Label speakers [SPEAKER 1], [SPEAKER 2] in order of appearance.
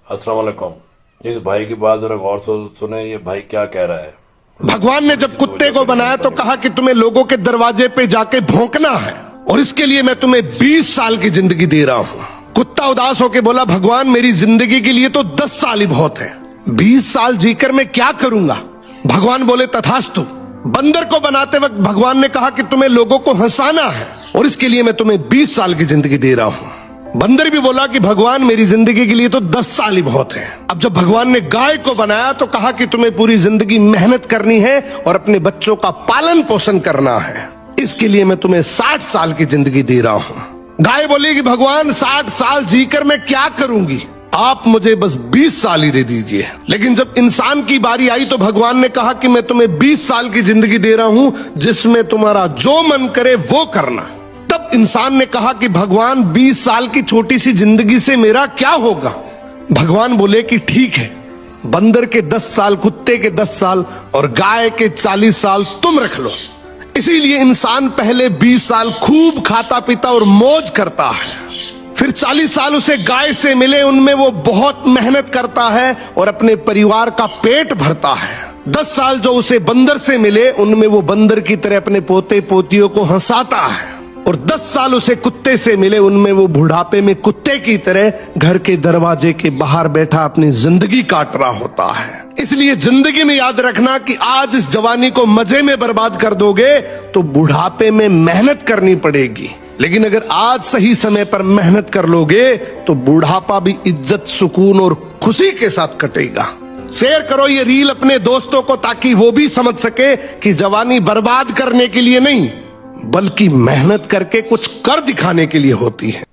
[SPEAKER 1] अस्सलाम वालेकुम। इस भाई की बात जरा गौर से सुने, ये भाई क्या कह रहा है।
[SPEAKER 2] भगवान ने जब कुत्ते को बनाया तो कहा कि तुम्हें लोगों के दरवाजे पे जाके भौंकना है और इसके लिए मैं तुम्हें 20 साल की जिंदगी दे रहा हूं। कुत्ता उदास होकर बोला, भगवान मेरी जिंदगी के लिए तो 10 साल ही बहुत है, 20 साल जीकर मैं क्या करूंगा। भगवान बोले, तथास्तु। बंदर को बनाते वक्त भगवान ने कहा कि तुम्हें लोगों को हंसाना है और इसके लिए मैं तुम्हें 20 साल की जिंदगी दे रहा हूं। बंदर भी बोला कि भगवान मेरी जिंदगी के लिए तो 10 साल ही बहुत है। अब जब भगवान ने गाय को बनाया तो कहा कि तुम्हें पूरी जिंदगी मेहनत करनी है और अपने बच्चों का पालन पोषण करना है, इसके लिए मैं तुम्हें 60 साल की जिंदगी दे रहा हूं। गाय बोली कि भगवान 60 साल जीकर मैं क्या करूंगी, आप मुझे बस 20 साल ही दे दीजिए। लेकिन जब इंसान की बारी आई तो भगवान ने कहा कि मैं तुम्हें 20 साल की जिंदगी दे रहा हूं जिसमें तुम्हारा जो मन करे वो करना। तब इंसान ने कहा कि भगवान 20 साल की छोटी सी जिंदगी से मेरा क्या होगा। भगवान बोले कि ठीक है, बंदर के 10 साल, कुत्ते के 10 साल और गाय के 40 साल तुम रख लो। इसीलिए इंसान पहले 20 साल खूब खाता पीता और मौज करता है, फिर 40 साल उसे गाय से मिले, उनमें वो बहुत मेहनत करता है और अपने परिवार का पेट भरता है। 10 साल जो उसे बंदर से मिले, उनमें वो बंदर की तरह अपने पोते पोतियों को हंसाता है और 10 साल उसे कुत्ते से मिले, उनमें वो बुढ़ापे में कुत्ते की तरह घर के दरवाजे के बाहर बैठा अपनी जिंदगी काट रहा होता है। इसलिए जिंदगी में याद रखना कि आज इस जवानी को मजे में बर्बाद कर दोगे तो बुढ़ापे में मेहनत करनी पड़ेगी, लेकिन अगर आज सही समय पर मेहनत कर लोगे तो बुढ़ापा भी इज्जत, सुकून और खुशी के साथ कटेगा। शेयर करो ये रील अपने दोस्तों को ताकि वो भी समझ सके कि जवानी बर्बाद करने के लिए नहीं बल्कि मेहनत करके कुछ कर दिखाने के लिए होती है।